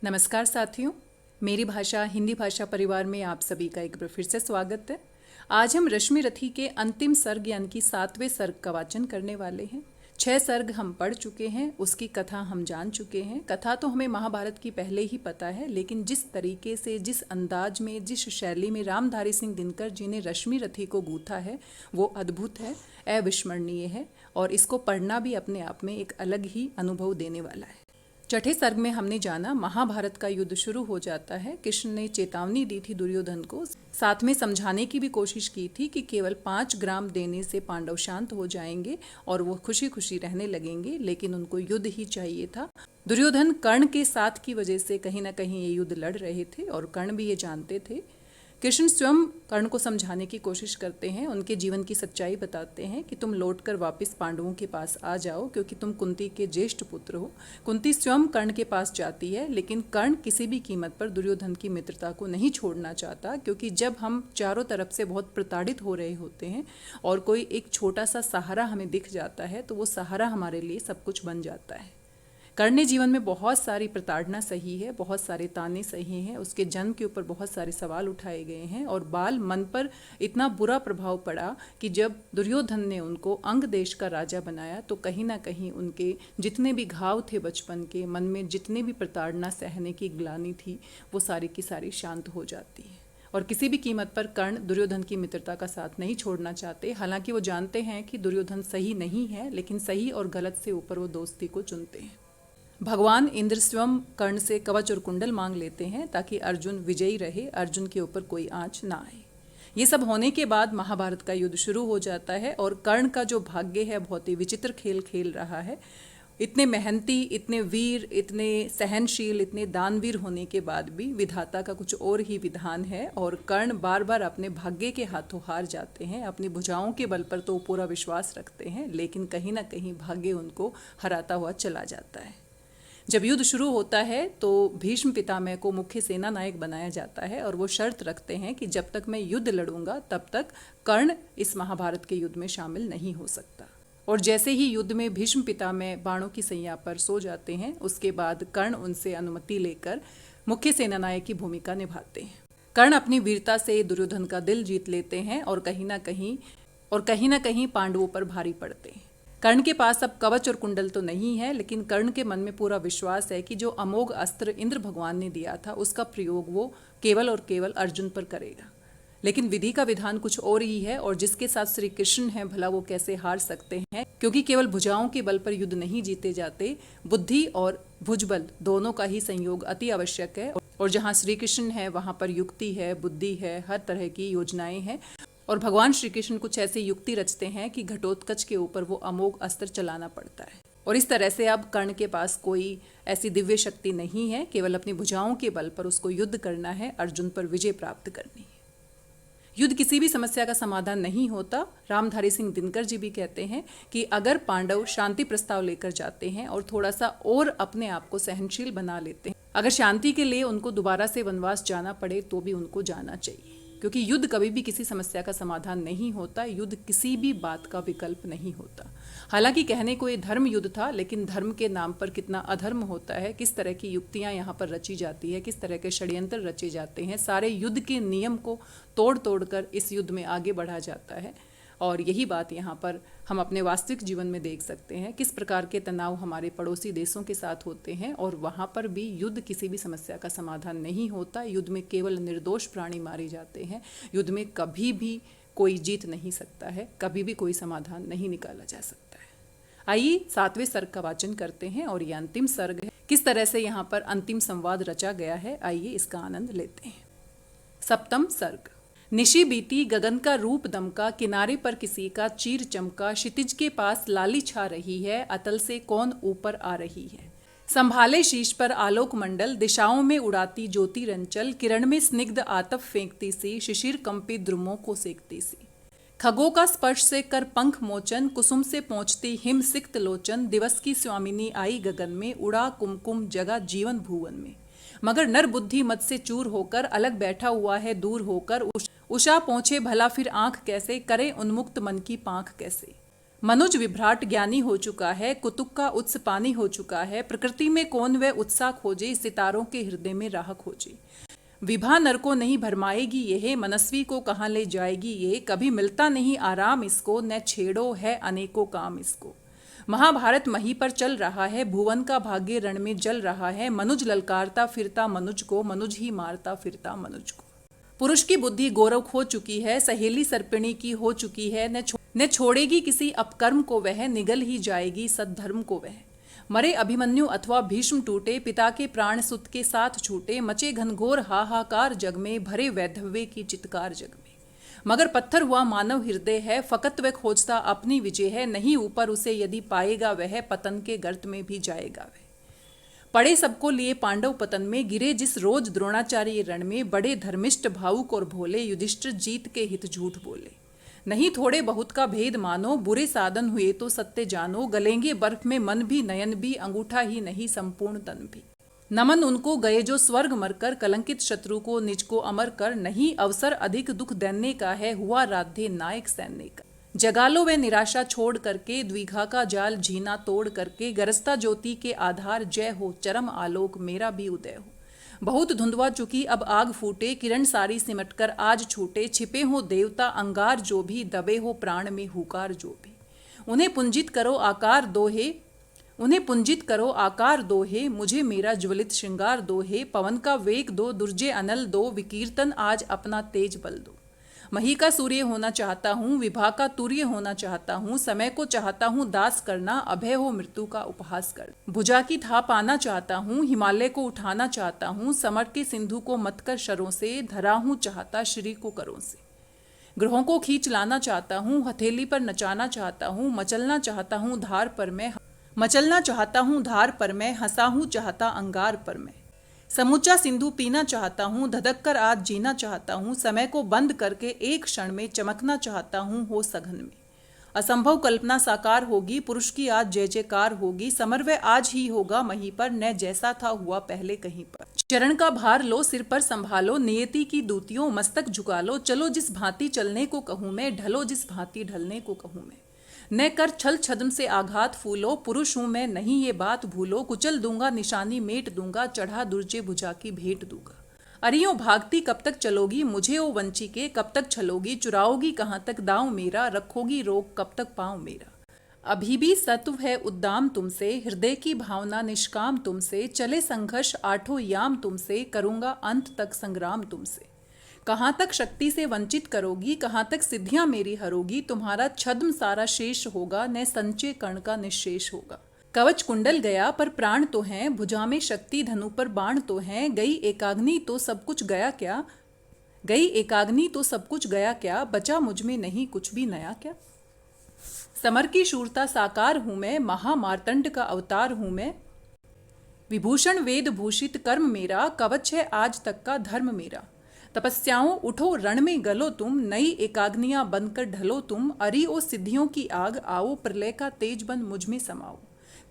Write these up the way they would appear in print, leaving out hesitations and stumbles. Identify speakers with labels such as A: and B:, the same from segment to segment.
A: नमस्कार साथियों, मेरी भाषा हिंदी भाषा परिवार में आप सभी का एक बार फिर से स्वागत है। आज हम रश्मि रथी के अंतिम सर्ग यानी कि 7वें सर्ग का वाचन करने वाले हैं। 6 सर्ग हम पढ़ चुके हैं, उसकी कथा हम जान चुके हैं। कथा तो हमें महाभारत की पहले ही पता है, लेकिन जिस तरीके से, जिस अंदाज में, जिस शैली में रामधारी सिंह दिनकर जी ने रश्मि रथी को गूंथा है वो अद्भुत है, अविस्मरणीय है और इसको पढ़ना भी अपने आप में एक अलग ही अनुभव देने वाला है। छठे सर्ग में हमने जाना महाभारत का युद्ध शुरू हो जाता है। कृष्ण ने चेतावनी दी थी दुर्योधन को, साथ में समझाने की भी कोशिश की थी कि केवल 5 ग्राम देने से पांडव शांत हो जाएंगे और वो खुशी खुशी रहने लगेंगे, लेकिन उनको युद्ध ही चाहिए था। दुर्योधन कर्ण के साथ की वजह से कहीं ना कहीं ये युद्ध लड़ रहे थे और कर्ण भी ये जानते थे। कृष्ण स्वयं कर्ण को समझाने की कोशिश करते हैं, उनके जीवन की सच्चाई बताते हैं कि तुम लौटकर वापस पांडवों के पास आ जाओ क्योंकि तुम कुंती के ज्येष्ठ पुत्र हो। कुंती स्वयं कर्ण के पास जाती है, लेकिन कर्ण किसी भी कीमत पर दुर्योधन की मित्रता को नहीं छोड़ना चाहता, क्योंकि जब हम चारों तरफ से बहुत प्रताड़ित हो रहे होते हैं और कोई एक छोटा सा सहारा हमें दिख जाता है तो वो सहारा हमारे लिए सब कुछ बन जाता है। कर्ण ने जीवन में बहुत सारी प्रताड़ना सही है, बहुत सारे ताने सही हैं, उसके जन्म के ऊपर बहुत सारे सवाल उठाए गए हैं और बाल मन पर इतना बुरा प्रभाव पड़ा कि जब दुर्योधन ने उनको अंग देश का राजा बनाया तो कहीं ना कहीं उनके जितने भी घाव थे बचपन के, मन में जितने भी प्रताड़ना सहने की ग्लानि थी, वो सारी की सारी शांत हो जाती है। और किसी भी कीमत पर कर्ण दुर्योधन की मित्रता का साथ नहीं छोड़ना चाहते। हालांकि वो जानते हैं कि दुर्योधन सही नहीं है, लेकिन सही और गलत से ऊपर वो दोस्ती को चुनते हैं। भगवान इंद्र स्वयं कर्ण से कवच और कुंडल मांग लेते हैं ताकि अर्जुन विजयी रहे, अर्जुन के ऊपर कोई आंच ना आए। ये सब होने के बाद महाभारत का युद्ध शुरू हो जाता है और कर्ण का जो भाग्य है बहुत ही विचित्र खेल खेल रहा है। इतने मेहनती, इतने वीर, इतने सहनशील, इतने दानवीर होने के बाद भी विधाता का कुछ और ही विधान है और कर्ण बार बार अपने भाग्य के हाथों हार जाते हैं। अपनी भुजाओं के बल पर तो पूरा विश्वास रखते हैं, लेकिन कहीं ना कहीं भाग्य उनको हराता हुआ चला जाता है। जब युद्ध शुरू होता है तो भीष्म पितामह को मुख्य सेना नायक बनाया जाता है और वो शर्त रखते हैं कि जब तक मैं युद्ध लड़ूंगा तब तक कर्ण इस महाभारत के युद्ध में शामिल नहीं हो सकता। और जैसे ही युद्ध में भीष्म पितामह बाणों की सैया पर सो जाते हैं, उसके बाद कर्ण उनसे अनुमति लेकर मुख्य सेना नायक की भूमिका निभाते हैं। कर्ण अपनी वीरता से दुर्योधन का दिल जीत लेते हैं और कहीं ना कहीं पांडवों पर भारी पड़ते हैं। कर्ण के पास अब कवच और कुंडल तो नहीं है, लेकिन कर्ण के मन में पूरा विश्वास है कि जो अमोघ अस्त्र इंद्र भगवान ने दिया था उसका प्रयोग वो केवल और केवल अर्जुन पर करेगा। लेकिन विधि का विधान कुछ और ही है और जिसके साथ श्री कृष्ण हैं, भला वो कैसे हार सकते हैं, क्योंकि केवल भुजाओं के बल पर युद्ध नहीं जीते जाते, बुद्धि और भुजबल दोनों का ही संयोग अति आवश्यक है। और जहाँ श्री कृष्ण है वहाँ पर युक्ति है, बुद्धि है, हर तरह की योजनाएं हैं और भगवान श्री कृष्ण कुछ ऐसी युक्ति रचते हैं कि घटोत्कच के ऊपर वो अमोघ अस्त्र चलाना पड़ता है। और इस तरह से अब कर्ण के पास कोई ऐसी दिव्य शक्ति नहीं है, केवल अपनी भुजाओं के बल पर उसको युद्ध करना है, अर्जुन पर विजय प्राप्त करनी है। युद्ध किसी भी समस्या का समाधान नहीं होता। रामधारी सिंह दिनकर जी भी कहते हैं कि अगर पांडव शांति प्रस्ताव लेकर जाते हैं और थोड़ा सा और अपने आप को सहनशील बना लेते हैं, अगर शांति के लिए उनको दोबारा से वनवास जाना पड़े तो भी उनको जाना चाहिए, क्योंकि युद्ध कभी भी किसी समस्या का समाधान नहीं होता। युद्ध किसी भी बात का विकल्प नहीं होता। हालांकि कहने को ये धर्म युद्ध था, लेकिन धर्म के नाम पर कितना अधर्म होता है, किस तरह की युक्तियां यहाँ पर रची जाती है, किस तरह के षड्यंत्र रचे जाते हैं, सारे युद्ध के नियम को तोड़ तोड़ कर इस युद्ध में आगे बढ़ा जाता है। और यही बात यहाँ पर हम अपने वास्तविक जीवन में देख सकते हैं, किस प्रकार के तनाव हमारे पड़ोसी देशों के साथ होते हैं और वहाँ पर भी युद्ध किसी भी समस्या का समाधान नहीं होता। युद्ध में केवल निर्दोष प्राणी मारे जाते हैं। युद्ध में कभी भी कोई जीत नहीं सकता है, कभी भी कोई समाधान नहीं निकाला जा सकता है। आइए 7वें सर्ग का वाचन करते हैं और ये अंतिम सर्ग है। किस तरह से यहाँ पर अंतिम संवाद रचा गया है, आइए इसका आनंद लेते हैं। 7वां सर्ग। निशी बीती, गगन का रूप दमका, किनारे पर किसी का चीर चमका, क्षितिज के पास लाली छा रही है, अतल से कौन ऊपर आ रही है। संभाले शीश पर आलोक मंडल, दिशाओं में उड़ाती ज्योति रंचल, किरण में स्निग्ध आतप फेंकती सी, शिशिर कंपी द्रुमों को सेकती सी। खगों का स्पर्श से कर पंख मोचन, कुसुम से पहुंचती हिम सिक्त लोचन, दिवस की स्वामिनी आई गगन में, उड़ा कुमकुम जगा जीवन भुवन में। मगर नर बुद्धि मत से चूर होकर, अलग बैठा हुआ है दूर होकर, उषा पहुंचे भला फिर आंख कैसे, करे उन्मुक्त मन की पांख कैसे। मनुज विभ्राट ज्ञानी हो चुका है, कुतुक का उत्स पानी हो चुका है। प्रकृति में कौन वह उत्साह खोजे, सितारों के हृदय में राह खोजे। विभा नर को नहीं भरमाएगी यह, मनस्वी को कहाँ ले जाएगी ये। कभी मिलता नहीं आराम इसको, न छेड़ो है अनेकों काम इसको। महाभारत मही पर चल रहा है, भुवन का भाग्य रण में जल रहा है। मनुज ललकारता फिरता मनुज को, मनुज ही मारता फिरता मनुज को। पुरुष की बुद्धि गोरख हो चुकी है, सहेली सर्पिणी की हो चुकी है। न छोड़ेगी किसी अपकर्म को वह, निगल ही जाएगी सद्धर्म को वह। मरे अभिमन्यु अथवा भीष्म टूटे, पिता के प्राण सुत के साथ छूटे। मचे घनघोर हाहाकार जग में, भरे वैधव्य की चित्कार जग में। मगर पत्थर हुआ मानव हृदय है, फकत वह खोजता अपनी विजय है। नहीं ऊपर उसे यदि पाएगा वह, पतन के गर्त में भी जाएगा वह। पड़े सबको लिए पांडव पतन में, गिरे जिस रोज द्रोणाचार्य रण में। बड़े धर्मिष्ठ भावुक और भोले, युधिष्ठिर जीत के हित झूठ बोले। नहीं थोड़े बहुत का भेद मानो, बुरे साधन हुए तो सत्य जानो। गलेंगे बर्फ में मन भी नयन भी, अंगूठा ही नहीं संपूर्ण तन भी। नमन उनको गए जो स्वर्ग मरकर, कलंकित शत्रु को निज को अमर कर। नहीं अवसर अधिक दुख दैन्य का है, हुआ राधे नायक सैन्य का। जगा लो वे निराशा छोड़ करके, द्विघा का जाल झीना तोड़ करके। गरजता ज्योति के आधार जय हो, चरम आलोक मेरा भी उदय हो। बहुत धुंधवा चुकी अब आग फूटे, किरण सारी सिमटकर आज छूटे। छिपे हो देवता अंगार जो भी, दबे हो प्राण में हुकार जो भी। उन्हें पुंजित करो आकार दोहे, उन्हें पुंजित करो आकार दोहे। मुझे मेरा ज्वलित श्रृंगार दोहे। पवन का वेग दो, दुर्जय अनल दो। विकीर्तन आज अपना तेज बल दो। मही का सूर्य होना चाहता हूँ, विभा का तुर्य होना चाहता हूँ। समय को चाहता हूँ दास करना, अभय हो मृत्यु का उपहास कर। भुजा की था पाना चाहता हूँ, हिमालय को उठाना चाहता हूँ। समर के सिंधु को मत कर शरों से, धरा हूँ चाहता श्री को करों से। ग्रहों को खींच लाना चाहता हूँ, हथेली पर नचाना चाहता हूँ। मचलना चाहता हूँ धार पर मैं, मचलना चाहता हूँ धार पर मैं। हंसा हूँ चाहता अंगार पर मैं। समूचा सिंधु पीना चाहता हूँ, धधक कर आज जीना चाहता हूँ। समय को बंद करके एक क्षण में चमकना चाहता हूँ हो सघन में। असंभव कल्पना साकार होगी, पुरुष की आज जय जयकार होगी। समरवय आज ही होगा मही पर, न जैसा था हुआ पहले कहीं पर। चरण का भार लो सिर पर संभालो, नियति की दूतियों मस्तक झुका लो। चलो जिस भांति चलने को कहूँ मैं, ढलो जिस भांति ढलने को कहूँ मैं। न कर छल छद्म से आघात फूलो, पुरुष हूं मैं नहीं ये बात भूलो। कुचल दूंगा निशानी मेट दूंगा, चढ़ा दुर्जे भुजा की भेंट दूंगा। अरियो भागती कब तक चलोगी, मुझे ओ वंची के कब तक छलोगी। चुराओगी कहाँ तक दांव मेरा, रखोगी रोक कब तक पाँव मेरा। अभी भी सत्व है उद्दाम तुमसे, हृदय की भावना निष्काम तुमसे। चले संघर्ष आठों याम तुमसे, करूंगा अंत तक संग्राम तुमसे। कहाँ तक शक्ति से वंचित करोगी, कहाँ तक सिद्धियां मेरी हरोगी। तुम्हारा छद्म सारा शेष होगा, न संचय कर्ण का निशेष होगा। कवच कुंडल गया पर प्राण तो हैं, भुजा में शक्ति धनु पर बाण तो हैं। गई एकाग्नि तो सब कुछ गया क्या, गई एकाग्नि तो सब कुछ गया क्या। बचा मुझ में नहीं कुछ भी नया क्या। समर की शूरता साकार हूं मैं, महामार्तंड का अवतार हूं मैं। विभूषण वेद भूषित कर्म मेरा, कवच है आज तक का धर्म मेरा। तपस्याओं उठो रण में गलो तुम, नई एकाग्नियां बनकर ढलो तुम। अरि ओ सिद्धियों की आग आओ, प्रलय का तेज बन मुझ में समाओ।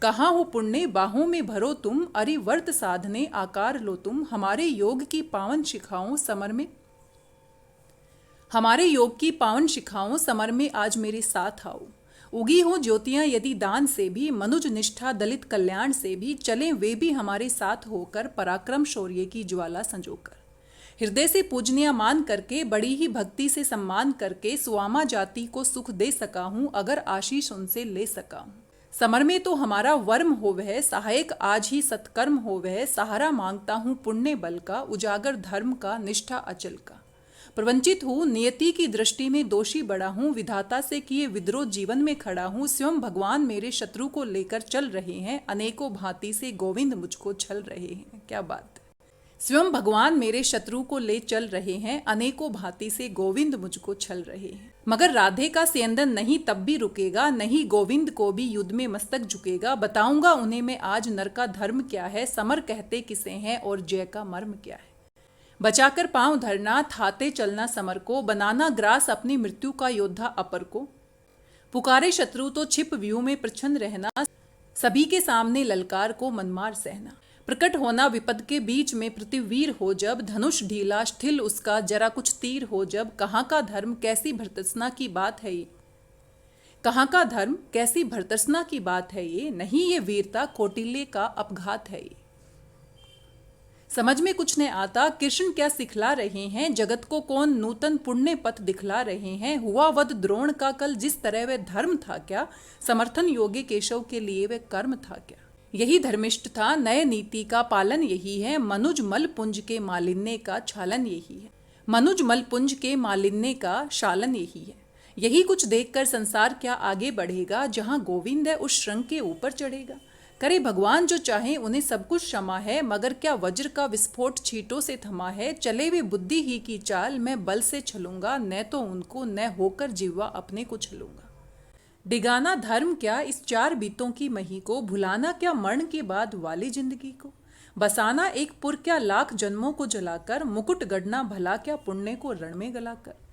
A: कहाँ हो पुण्य बाहों में भरो तुम, अरि वर्त साधने आकार लो तुम। हमारे योग की पावन शिखाओं समर में, हमारे योग की पावन शिखाओं समर में आज मेरे साथ आओ। उगी हो ज्योतियां यदि दान से भी, मनुज निष्ठा दलित कल्याण से भी। चलें वे भी हमारे साथ होकर, पराक्रम शौर्य की ज्वाला संजोकर। हृदय से पूजनीय मान करके, बड़ी ही भक्ति से सम्मान करके। सुआमा जाति को सुख दे सका हूँ, अगर आशीष उनसे ले सका हूँ। समर में तो हमारा वर्म हो वह, सहायक आज ही सत्कर्म हो वह। सहारा मांगता हूँ पुण्य बल का, उजागर धर्म का निष्ठा अचल का। प्रवंचित हूँ नियति की दृष्टि में दोषी बड़ा हूँ, विधाता से किए विद्रोह जीवन में खड़ा हूँ। स्वयं भगवान मेरे शत्रु को लेकर चल रहे हैं, अनेकों भांति से गोविंद मुझको छल रहे हैं। क्या बात है। स्वयं भगवान मेरे शत्रु को ले चल रहे हैं, अनेकों भांति से गोविंद मुझको छल रहे हैं। मगर राधे का स्यंदन नहीं तब भी रुकेगा, नहीं गोविंद को भी युद्ध में मस्तक झुकेगा। बताऊंगा उन्हें मैं आज नर का धर्म क्या है, समर कहते किसे हैं और जय का मर्म क्या है। बचाकर पांव धरना, थाते चलना समर को, बनाना ग्रास अपनी मृत्यु का योद्धा अपर को। पुकारे शत्रु तो छिप व्यू में प्रच्छन्न रहना, सभी के सामने ललकार को मनमार सहना। प्रकट होना विपद के बीच में प्रतिवीर हो जब, धनुष ढीला स्थिल उसका जरा कुछ तीर हो जब। कहाँ का धर्म कैसी भर्त्सना की बात है ये, कहाँ का धर्म, कैसी भर्त्सना की बात है ये, नहीं ये वीरता कौटिल्य का अपघात है ये। समझ में कुछ नहीं आता कृष्ण क्या सिखला रहे हैं, जगत को कौन नूतन पुण्य पथ दिखला रहे हैं। हुआ वध द्रोण का कल, जिस तरह वह धर्म था क्या, समर्थन योग्य केशव के लिए वह कर्म था क्या। यही धर्मिष्ठ था, नए नीति का पालन यही है, मनुज मल पुंज के मालिन्य का छालन यही है। मनुज मल पुंज के मालिन्य का शालन यही है। यही कुछ देखकर संसार क्या आगे बढ़ेगा, जहां गोविंद है उस श्रृंग के ऊपर चढ़ेगा। करे भगवान जो चाहे उन्हें सब कुछ क्षमा है, मगर क्या वज्र का विस्फोट छींटों से थमा है। चले वे बुद्धि ही की चाल, मैं बल से छलूंगा, न तो उनको न होकर जिह्वा अपने को छलूंगा। डिगाना धर्म क्या इस चार बीतों की मही को, भुलाना क्या मरण के बाद वाली जिंदगी को। बसाना एक पुर क्या लाख जन्मों को जलाकर, मुकुट गढ़ना भला क्या पुण्य को रण में गलाकर।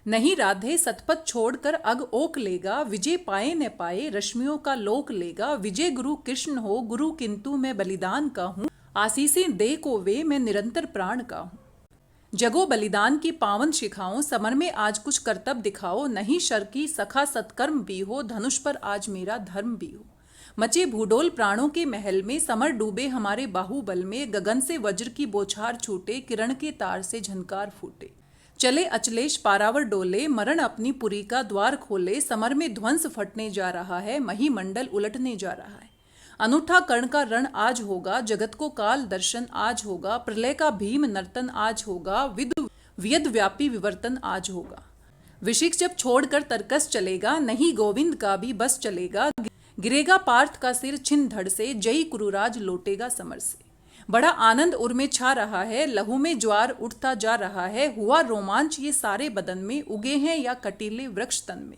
A: नहीं राधे सतपथ छोड़कर अग ओक लेगा, विजय पाए न पाए रश्मियों का लोक लेगा। विजय गुरु कृष्ण हो गुरु किंतु मैं बलिदान का हूँ, आशीषें दे को वे मैं निरंतर प्राण का हूँ। जगो बलिदान की पावन शिखाओं, समर में आज कुछ कर्तव्य दिखाओ। नहीं शर की सखा सत्कर्म भी हो, धनुष पर आज मेरा धर्म भी हो। मचे भूडोल प्राणों के महल में, समर डूबे हमारे बाहुबल में। गगन से वज्र की बौछार छूटे, किरण के तार से झनकार फूटे। चले अचलेश पारावर डोले, मरण अपनी पुरी का द्वार खोले। समर में ध्वंस फटने जा रहा है, महीमंडल उलटने जा रहा है। अनूठा कर्ण का रण आज होगा, जगत को काल दर्शन आज होगा। प्रलय का भीम नर्तन आज होगा, वियद व्यापी विवर्तन आज होगा। विशिख जब छोड़कर तरकस चलेगा, नहीं गोविंद का भी बस चलेगा। गिरेगा पार्थ का सिर छिन धड़ से, जयी कुरुराज लौटेगा समर से। बड़ा आनंद उर में छा रहा है, लहू में ज्वार उठता जा रहा है। हुआ रोमांच ये सारे बदन में, उगे हैं या कटीले वृक्ष तन में।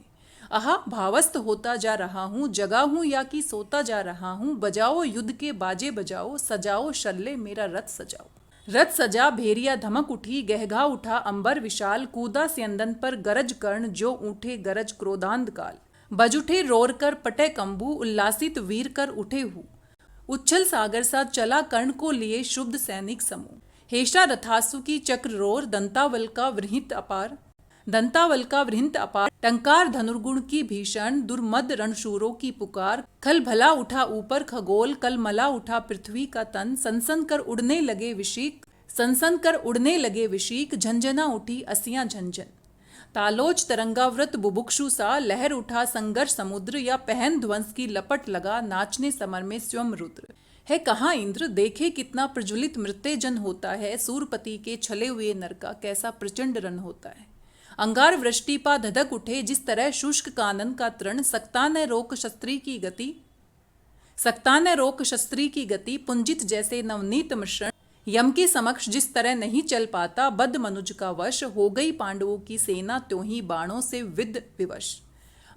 A: आहा भावस्त होता जा रहा हूँ, जगा हूँ या कि सोता जा रहा हूँ। बजाओ युद्ध के बाजे बजाओ, सजाओ शल्ले मेरा रथ सजाओ। रथ सजा भेरिया धमक उठी, गहगा उठा अंबर विशाल। कूदा स्यंदन पर गरज कर्ण, जो ऊठे गरज क्रोधांध काल। बज उठे रोर कर पटे कंबू, उल्लासित वीर कर उठे हूँ। उच्छल सागर सा चला कर्ण को लिए शुद्ध सैनिक समूह। हेषा रथासु की चक्र रोर, दंतावल का वृहित अपार। दंतावल का वृहित अपार, टंकार धनुर्गुण की भीषण। दुर्मद रणशूरों की पुकार, खल भला उठा ऊपर खगोल। कल मला उठा पृथ्वी का तन, सनसन कर उड़ने लगे विशीक। सनसन कर उड़ने लगे विशीक, झंझना उठी असियां झंझन। तालोच तरंगाव्रत बुभुक्षु सा, लहर उठा संघर्ष समुद्र। या पहन ध्वंस की लपट लगा, नाचने समर में स्वयं रुद्र। है कहाँ इंद्र, देखे कितना प्रज्वलित मृत्य जन होता है। सूरपति के छले हुए नर का कैसा प्रचंड रन होता है। अंगार वृष्टि पा धधक उठे, जिस तरह शुष्क कानन का तृण। सकता न रोक शस्त्री की गति, सकता न रोक शस्त्री की गति। पुंजित जैसे नवनीत मिश्रण, यम के समक्ष जिस तरह नहीं चल पाता। बद्ध मनुज का वश, हो गई पांडवों की सेना त्यों ही बाणों से विद विवश।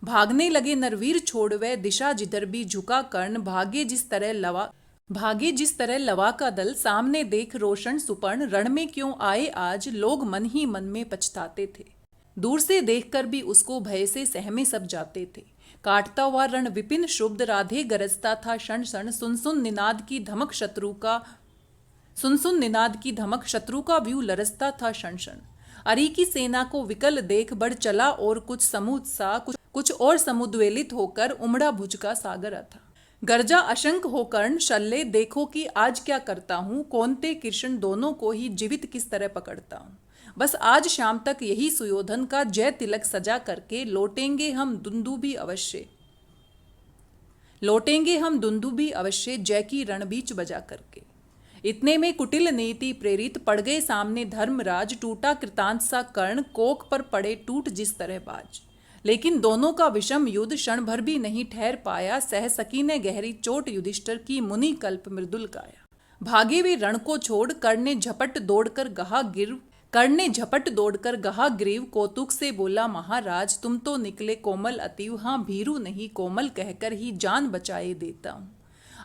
A: भागने लगे नरवीर छोड़ वह दिशा, जिधर भी झुका कर्ण। भागे जिस तरह लवा का दल, सामने देख रोशन सुपर्ण। रण में क्यों आए आज, लोग मन ही मन में पछताते थे। दूर से देखकर भी उसको भय से सहमे सब जाते थे। काटता हुआ रण विपिन शुभ्ध, राधे गरजता था क्षण क्षण। सुन सुन निनाद की धमक शत्रु का, सुन सुन निनाद की धमक शत्रु का व्यू लरसता था क्षण क्षण। अरी की सेना को विकल देख बढ़ चला और कुछ समूह सा, कुछ और समुद्वेलित होकर उमड़ा भुज का सागर था। गर्जा अशंक हो कर्ण शल्ले, देखो कि आज क्या करता हूँ। कौनते कृष्ण दोनों को ही जीवित किस तरह पकड़ता हूँ। बस आज शाम तक यही सुयोधन का जय तिलक सजा करके, लौटेंगे हम दुंदुभी अवश्य। लौटेंगे हम दुंदुभी अवश्य, जय की रणबीच बजा करके। इतने में कुटिल नीति प्रेरित पड़ गए सामने धर्मराज। टूटा कृतांत सा कर्ण, कोख पर पड़े टूट जिस तरह बाज। लेकिन दोनों का विषम युद्ध क्षण भर भी नहीं ठहर पाया। सह सकी ने गहरी चोट युधिष्ठिर की, मुनि कल्प मृदुल काया। भागे वे रण को छोड़, कर्ण ने झपट दौड़कर गहा ग्रीव। कौतुक से बोला महाराज, तुम तो निकले कोमल अतीव। हाँ भीरू नहीं कोमल कहकर ही जान बचाए देता हूँ।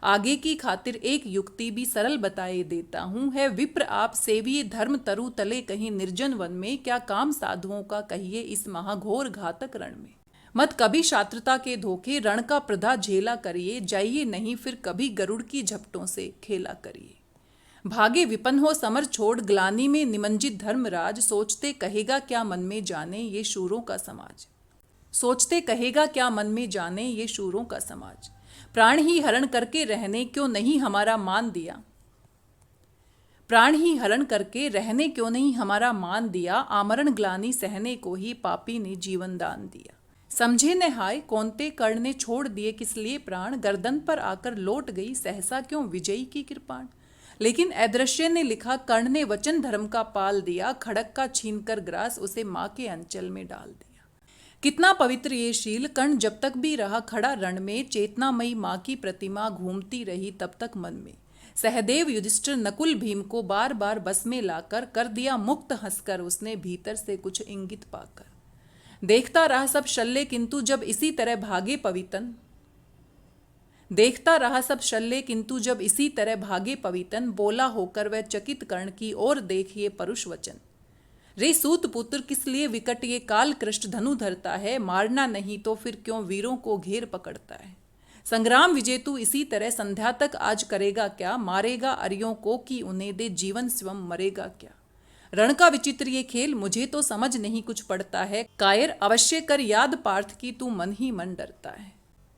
A: आगे की खातिर एक युक्ति भी सरल बताए देता हूँ। है विप्र आप सेविये धर्म तरु तले, कहीं निर्जन वन में। क्या काम साधुओं का कहिए इस महाघोर घातक रण में। मत कभी शात्रता के धोखे, रण का प्रधा झेला करिए। जाइए नहीं फिर कभी गरुड़ की झपटों से खेला करिए। भागे विपन हो समर छोड़, ग्लानि में निमंजित धर्मराज। सोचते कहेगा क्या मन में जाने, ये शूरों का समाज। सोचते कहेगा क्या मन में जाने ये शूरों का समाज। प्राण ही हरण करके रहने क्यों नहीं हमारा मान दिया, प्राण ही हरण करके रहने क्यों नहीं हमारा मान दिया, आमरण ग्लानि सहने को ही पापी ने जीवन दान दिया। समझे न हाय कौनते कर्ण ने छोड़ दिए किस लिए प्राण, गर्दन पर आकर लौट गई सहसा क्यों विजयी की कृपाण। लेकिन अदृश्य ने लिखा कर्ण ने वचन धर्म का पाल दिया, खड़क का छीनकर ग्रास उसे माँ के अंचल में डाल दिया। कितना पवित्र ये शील, कर्ण जब तक भी रहा खड़ा रण में, चेतनामयी माँ की प्रतिमा घूमती रही तब तक मन में। सहदेव युधिष्ठिर नकुल भीम को बार बार बस में लाकर कर दिया मुक्त, हंसकर उसने भीतर से कुछ इंगित पाकर। देखता रहा सब शल्य किंतु जब इसी तरह भागे पवितन, देखता रहा सब शल्य किंतु जब इसी तरह भागे पवितन, बोला होकर वह चकित कर्ण की ओर देखिए परुष वचन। रे सूत पुत्र किस लिए विकट ये काल कृष्ण धनु धरता है, मारना नहीं तो फिर क्यों वीरों को घेर पकड़ता है। संग्राम विजेतु इसी तरह संध्या तक आज करेगा क्या, मारेगा अरियों को कि उन्हें दे जीवन स्वयं मरेगा क्या। रण का विचित्र ये खेल मुझे तो समझ नहीं कुछ पड़ता है, कायर अवश्य कर याद पार्थ की तू मन ही मन डरता है।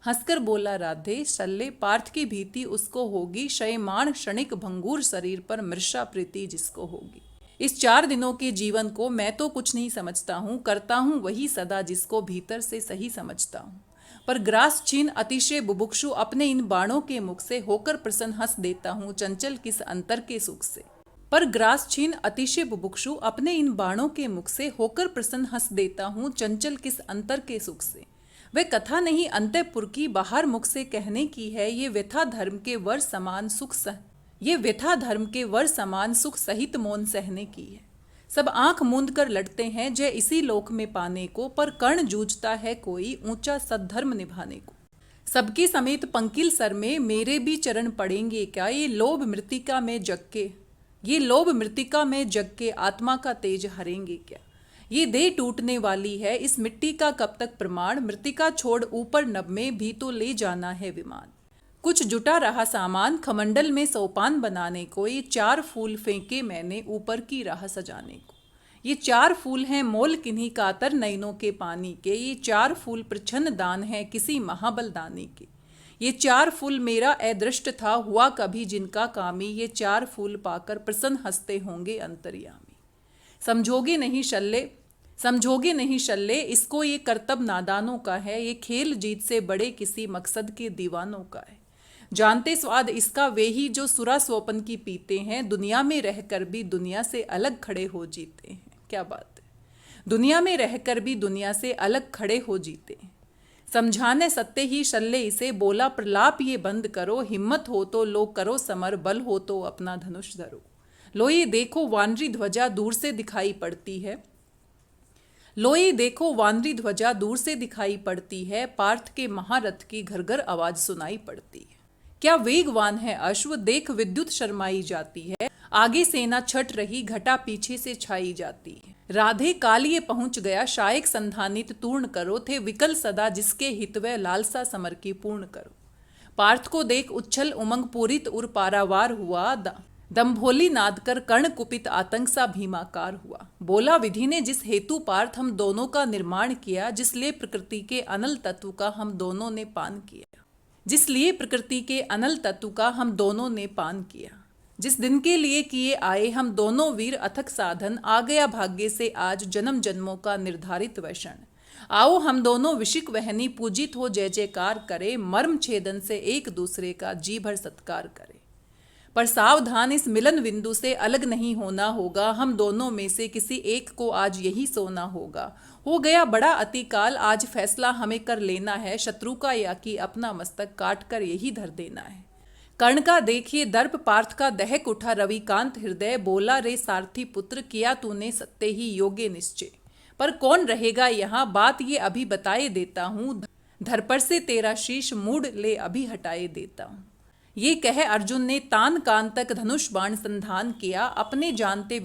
A: हंसकर बोला राधे शल्य पार्थ की भीति उसको होगी, शयमान क्षणिक भंगूर शरीर पर मृषा प्रीति जिसको होगी। इस 4 दिनों के जीवन को मैं तो कुछ नहीं समझता हूँ, करता हूँ वही सदा जिसको भीतर से सही समझता हूँ। पर ग्रास छीन अतिशय बुभुक्षु अपने इन बाणों के मुख से, होकर प्रसन्न हंस देता हूँ चंचल किस अंतर के सुख से। पर ग्रास छीन अतिशय बुभुक्षु अपने इन बाणों के मुख से, होकर प्रसन्न हंस देता हूँ चंचल किस अंतर के सुख से। वह कथा नहीं अंतःपुर की बाहर मुख से कहने की है, ये व्यथा धर्म के वर समान सुख ये व्यथा धर्म के वर समान सुख सहित मौन सहने की है। सब आंख मूंद कर लड़ते हैं जय इसी लोक में पाने को, पर कर्ण जूझता है कोई ऊंचा सद्धर्म निभाने को। सबके समेत पंकिल सर में मेरे भी चरण पड़ेंगे क्या, ये लोभ मृतिका में जग के, ये लोभ मृतिका में जग के आत्मा का तेज हरेंगे क्या। ये देह टूटने वाली है इस मिट्टी का कब तक प्रमाण, मृतिका छोड़ ऊपर नभ में भी तो ले जाना है विमान। कुछ जुटा रहा सामान खमंडल में सोपान बनाने को, ये 4 फूल फेंके मैंने ऊपर की राह सजाने को। ये 4 फूल हैं मोल किन्हीं कातर नयनों के पानी के, ये 4 फूल प्रछन्न दान है किसी महाबलदानी के। ये 4 फूल मेरा अदृष्ट था हुआ कभी जिनका कामी, ये 4 फूल पाकर प्रसन्न हंसते होंगे अंतर्यामी। समझोगे नहीं शल्य, समझोगे नहीं शल्य इसको, ये करतब नादानों का है, ये खेल जीत से बड़े किसी मकसद के दीवानों का है। जानते स्वाद इसका वे ही जो सुरा स्वपन की पीते हैं, दुनिया में रहकर भी दुनिया से अलग खड़े हो जीते हैं। क्या बात है, दुनिया में रहकर भी दुनिया से अलग खड़े हो जीते हैं। समझाने सत्य ही शल्य इसे, बोला प्रलाप ये बंद करो, हिम्मत हो तो लो करो समर, बल हो तो अपना धनुष धरो। लो ये देखो वानरी ध्वजा दूर से दिखाई पड़ती है, लो ये देखो वानरी ध्वजा दूर से दिखाई पड़ती है, पार्थ के महारथ की घर घर आवाज सुनाई पड़ती है। क्या वेगवान है अश्व देख विद्युत शर्माई जाती है, आगे सेना छट रही घटा पीछे से छाई जाती है। राधे काल ये पहुंच गया शायक संधानित तूर्ण करो, थे विकल सदा जिसके हित व लालसा समर की पूर्ण करो। पार्थ को देख उच्छल उमंग पूरित उर पारावार हुआ, दम्भोली नाद कर कर्ण कुपित आतंक सा भीमाकार हुआ। बोला विधि ने जिस हेतु पार्थ हम दोनों का निर्माण किया, जिसलिए प्रकृति के अनल तत्व का हम दोनों ने पान किया, जिसलिए प्रकृति के अनल तत्व का हम दोनों ने पान किया। जिस दिन के लिए किए आए हम दोनों वीर अथक साधन, आ गया भाग्य से आज जन्म जन्मों का निर्धारित वैषण। आओ हम दोनों विशिक वहनी पूजित हो जय जयकार करे, मर्म छेदन से एक दूसरे का जी भर सत्कार करे। पर सावधान इस मिलन बिंदु से अलग नहीं होना होगा, हम दोनों में से किसी एक को आज यही सोना होगा। हो गया बड़ा अतिकाल आज फैसला हमें कर लेना है, शत्रु का या कि अपना मस्तक काट कर यही धर देना है। कर्ण का देखिए दर्प पार्थ का दहक उठा रविकांत हृदय, बोला रे सारथी पुत्र किया तूने सत्य ही योग्य निश्चय। पर कौन रहेगा यहाँ बात ये अभी बताए देता हूँ, धर पर से तेरा शीश मूड ले अभी हटाए देता हूँ। ये कह अर्जुन ने तान कान तक धनुष बाण संधान किया, अपने जानते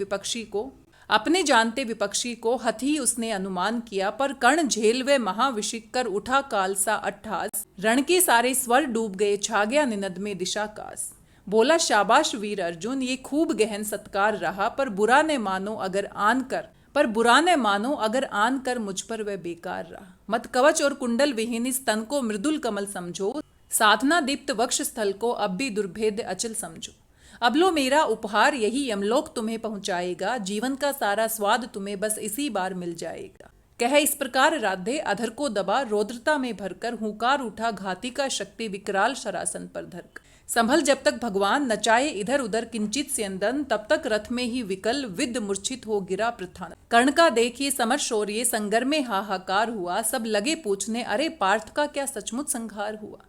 A: विपक्षी को हथी उसने अनुमान किया। पर कर्ण झेल वे महाविशिक कर उठा काल सा अट्ठास, रण के सारे स्वर डूब गए छा गया निनद में दिशाकाश। बोला शाबाश वीर अर्जुन ये खूब गहन सत्कार रहा, पर बुरा ने मानो अगर आन कर, पर बुरा न मानो अगर आन कर मुझ पर वह बेकार रहा। मत कवच और कुंडल विहीन इस तन को मृदुल कमल समझो, साधना दीप्त वक्ष स्थल को अब भी दुर्भेद्य अचल समझो। अब लो मेरा उपहार यही यमलोक तुम्हें पहुंचाएगा, जीवन का सारा स्वाद तुम्हें बस इसी बार मिल जाएगा। कह इस प्रकार राधे अधर को दबा रौद्रता में भरकर, हुंकार उठा घाती का शक्ति विकराल शरासन पर धरकर। संभल जब तक भगवान नचाए इधर उधर किंचित स्यंदन, तब तक रथ में ही विकल विद मूर्छित हो गिरा प्रथान। कर्ण का देखिए समर शौर्य संगर में हाहाकार हुआ, सब लगे पूछने अरे पार्थ का क्या सचमुच संहार हुआ।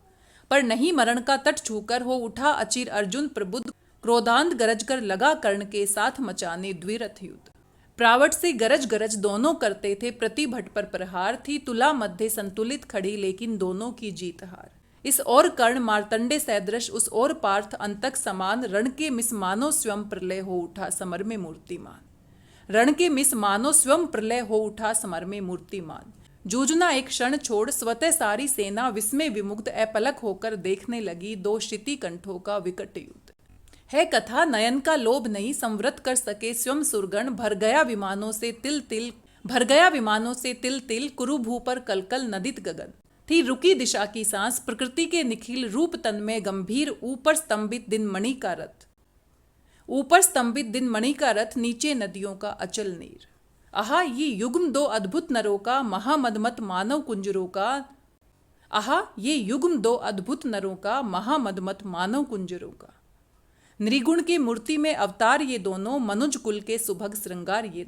A: पर नहीं मरण का तट छूकर हो उठा अचिर अर्जुन प्रबुद्ध, क्रोधांत गरज कर लगा कर्ण के साथ मचाने द्विरथ युद्ध। प्रावट से गरज गरज दोनों करते थे प्रतिभट पर प्रहार, थी तुला मध्य संतुलित खड़ी लेकिन दोनों की जीत हार। इस ओर कर्ण मार्तंडे सदृश, उस ओर पार्थ अंतक समान, रण के मिस मानो स्वयं प्रलय हो उठा समर में मूर्तिमान। रण के मिस मानो स्वयं प्रलय हो उठा समर में मूर्तिमान। जूझना एक क्षण छोड़ स्वतः सारी सेना विस्मय विमुग्ध अपलक होकर देखने लगी, दो क्षिति कंठों का विकट युद्ध। है कथा नयन का लोभ नहीं संवृत कर सके स्वयं सुरगण, भर गया विमानों से तिल तिल कुरु भू पर कलकल नदित गगन। थी रुकी दिशा की सांस प्रकृति के निखिल रूप तन में गंभीर, ऊपर स्तंभित दिन मणि का रथ नीचे नदियों का अचल नीर। आहा ये युग्म दो अद्भुत नरों का महामदमत मानव कुंजरों का, आहा ये युग्म दो अद्भुत नरों का महामदमत मानव कुंजरों का। नृगुण की मूर्ति में अवतार ये दोनों, मनुज कुल के सुभग श्रृंगार ये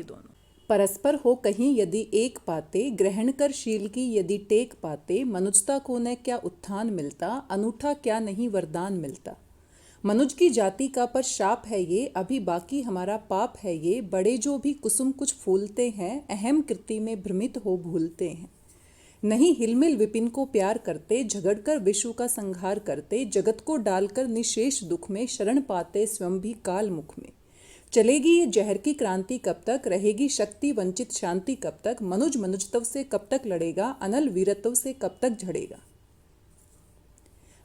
A: दोनों। परस्पर हो कहीं यदि एक पाते, ग्रहण कर शील की यदि टेक पाते। मनुजता को न क्या उत्थान मिलता, अनूठा क्या नहीं वरदान मिलता। मनुज की जाति का पर शाप है ये, अभी बाकी हमारा पाप है ये। बड़े जो भी कुसुम कुछ फूलते हैं, अहम कृति में भ्रमित हो भूलते हैं। नहीं हिलमिल विपिन को प्यार करते, झगड़कर विश्व का संहार करते। जगत को डालकर निशेष दुख में, शरण पाते स्वयं भी काल मुख में। चलेगी ये जहर की क्रांति कब तक, रहेगी शक्ति वंचित शांति कब तक। मनुज मनुजत्व से कब तक लड़ेगा, अनल वीरत्व से कब तक झड़ेगा।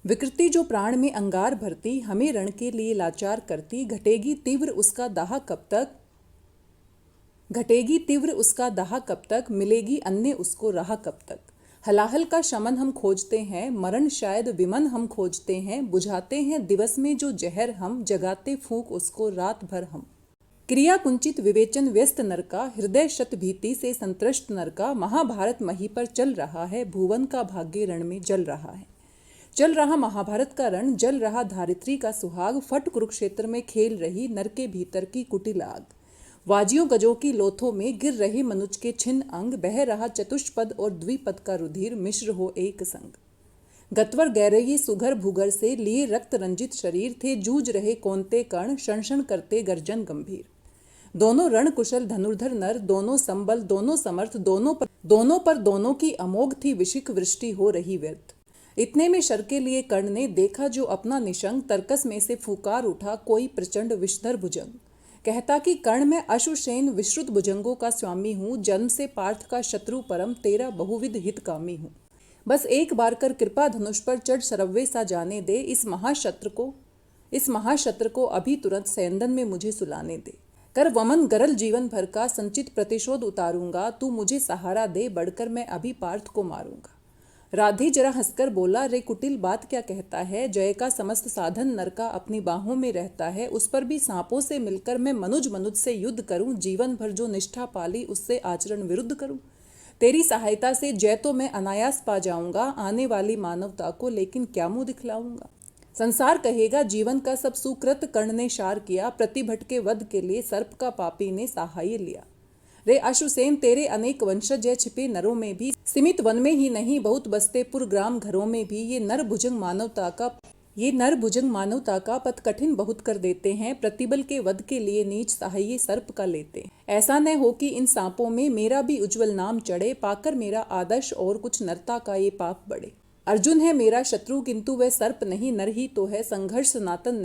A: विकृति जो प्राण में अंगार भरती, हमें रण के लिए लाचार करती। घटेगी तीव्र उसका दाह कब तक, मिलेगी अन्य उसको राह कब तक। हलाहल का शमन हम खोजते हैं, मरण शायद विमन हम खोजते हैं। बुझाते हैं दिवस में जो जहर हम, जगाते फूंक उसको रात भर हम। क्रिया कुंचित विवेचन व्यस्त नर का, हृदय शत भीति से संतृष्ट नर का। महाभारत मही पर चल रहा है, भुवन का भाग्य रण में जल रहा है। चल रहा महाभारत का रण, जल रहा धारित्री का सुहाग। फट कुरुक्षेत्र में खेल रही नर के भीतर की कुटिल आग। वाजियों गजों की लोथों में गिर रहे मनुज के छिन्न अंग। बह रहा चतुष्पद और द्विपद का रुधिर, मिश्र हो एक संग। गत्वर गैरई सुघर भूगर से, लिए रक्त रंजित शरीर थे। जूझ रहे कौनते कर्ण, शण करते गर्जन गंभीर। दोनों रण कुशल धनुर्धर नर, दोनों संबल दोनों समर्थ। दोनों पर दोनों की अमोघ थी विशिक वृष्टि हो रही व्यर्थ। इतने में शर के लिए कर्ण ने देखा जो अपना निशंग, तर्कस में से फूकार उठा कोई प्रचंड विषधर भुजंग। कहता कि कर्ण मैं अश्वसेन विश्रुत भुजंगों का स्वामी हूँ, जन्म से पार्थ का शत्रु परम, तेरा बहुविध हितकामी हूँ। बस एक बार कर कृपा धनुष पर चढ़ सरव्वे सा जाने दे। इस महाशत्र को अभी तुरंत सयंदन में मुझे सुलाने दे। कर वमन गरल जीवन भर का, संचित प्रतिशोध उतारूंगा। तू मुझे सहारा दे, बढ़कर मैं अभी पार्थ को मारूंगा। राधे जरा हंसकर बोला, रे कुटिल बात क्या कहता है। जय का समस्त साधन नर का अपनी बाहों में रहता है। उस पर भी सांपों से मिलकर मैं मनुज से युद्ध करूं। जीवन भर जो निष्ठा पाली उससे आचरण विरुद्ध करूं। तेरी सहायता से जय तो मैं अनायास पा जाऊंगा, आने वाली मानवता को लेकिन क्या मुंह दिखलाऊंगा। संसार कहेगा जीवन का सब सुकृत कर्ण ने शार किया। प्रतिभट के वध के लिए सर्प का पापी ने सहाय लिया। रे अश्वसेन तेरे अनेक वंशज है छिपे नरों में भी, सीमित वन में ही नहीं बहुत बसते पुरग्राम घरों में भी। ये नर भुजंग मानवता का पथ कठिन बहुत कर देते हैं। प्रतिबल के वध के लिए नीच सहाय सर्प का लेते। ऐसा न हो कि इन सांपों में मेरा भी उज्जवल नाम चढ़े, पाकर मेरा आदर्श और कुछ नरता का ये पाप बढ़े। अर्जुन है मेरा शत्रु किंतु वह सर्प नहीं नर ही तो है, संघर्ष सनातन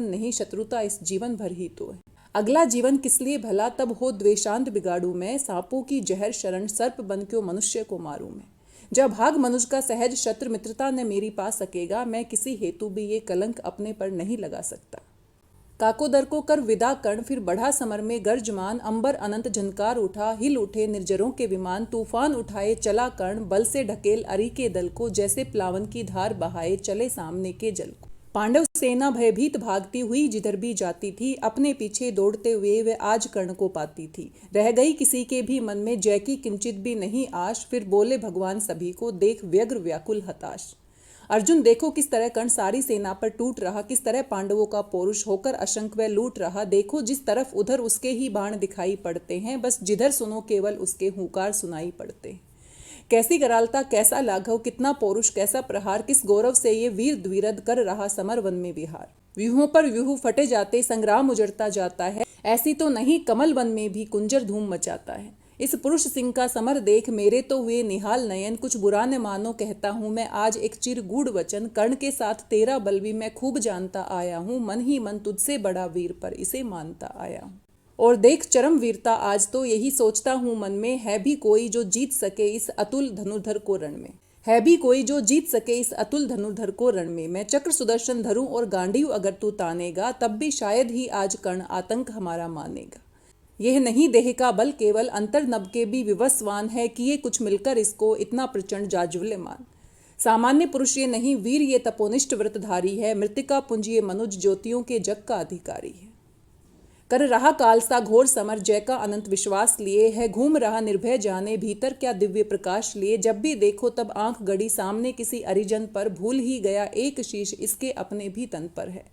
A: नहीं, शत्रुता इस जीवन भर ही तो है। अगला जीवन किस लिए भला, तब हो द्वेषांत बिगाड़ू मैं। सांपों की जहर शरण सर्प बन क्यों मनुष्य को मारूं मैं। जब भाग मनुज का सहज शत्रु मित्रता न मेरी पा सकेगा, मैं किसी हेतु भी ये कलंक अपने पर नहीं लगा सकता। काकोदर को कर विदा कर्ण, फिर बढ़ा समर में गर्जमान, अंबर अनंत झनकार उठा, हिल उठे निर्जरों के विमान, तूफान उठाए चला कर्ण, बल से ढकेल अरि के दल को, जैसे प्लावन की धार बहाए चले सामने के जल को। पांडव सेना भयभीत भागती हुई जिधर भी जाती थी, अपने पीछे दौड़ते हुए वे आज कर्ण को पाती थी। रह गई किसी के भी मन में जय की किंचित भी नहीं आश, फिर बोले भगवान सभी को देख व्यग्र व्याकुल हताश। अर्जुन देखो किस तरह कर्ण सारी सेना पर टूट रहा, किस तरह पांडवों का पौरुष होकर अशंक व लूट रहा। देखो जिस तरफ उधर उसके ही बाण दिखाई पड़ते हैं, बस जिधर सुनो केवल उसके हुंकार सुनाई पड़ते हैं। कैसी करालता, कैसा लाघव, कितना पौरुष, कैसा प्रहार, किस गौरव से ये वीर द्विरथ कर रहा समर वन में विहार। व्यूहों पर व्यूह फटे जाते संग्राम उजड़ता जाता है, ऐसी तो नहीं कमल वन में भी कुंजर धूम मचाता है। इस पुरुष सिंह का समर देख मेरे तो हुए निहाल नयन, कुछ बुरा न मानो कहता हूँ मैं आज एक चिर गूढ़ वचन। कर्ण के साथ तेरा बल भी मैं खूब जानता आया हूँ, मन ही मन तुझसे बड़ा वीर पर इसे मानता आया हूँ। और देख चरम वीरता आज तो यही सोचता हूँ मन में, है भी कोई जो जीत सके इस अतुल धनुर्धर को रण में। है भी कोई जो जीत सके इस अतुल धनुर्धर को रण में। मैं चक्र सुदर्शन धरूं और गांडीव अगर तू तानेगा, तब भी शायद ही आज कर्ण आतंक हमारा मानेगा। यह नहीं देह का बल केवल अंतर नभ के भी विवस्वान है, किए कुछ मिलकर इसको इतना प्रचंड जाज्वल्यमान। सामान्य पुरुष ये नहीं वीर, ये तपोनिष्ठ व्रतधारी है, मृतिका पुंज ये मनुज ज्योतियों के जग का अधिकारी है। कर रहा काल सा घोर समर, जय का अनंत विश्वास लिए है, घूम रहा निर्भय जाने भीतर क्या दिव्य प्रकाश लिए। जब भी देखो तब आंख गड़ी सामने किसी अरिजन पर, भूल ही गया एक शीश इसके अपने भी तन पर है।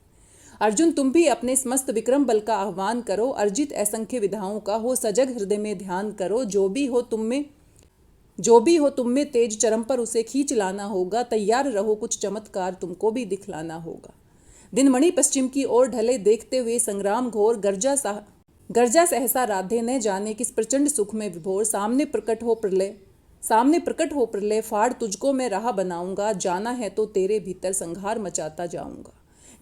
A: अर्जुन तुम भी अपने समस्त विक्रम बल का आह्वान करो, अर्जित असंख्य विधाओं का हो सजग हृदय में ध्यान करो। जो भी हो तुम में तेज चरम पर उसे खींच लाना होगा, तैयार रहो कुछ चमत्कार तुमको भी दिखलाना होगा। दिनमणि पश्चिम की ओर ढले देखते हुए संग्राम घोर, गर्जा सहसा राधे न जाने किस प्रचंड सुख में विभोर। सामने प्रकट हो प्रलय फाड़ तुझको मैं राह बनाऊंगा, जाना है तो तेरे भीतर संहार मचाता जाऊंगा।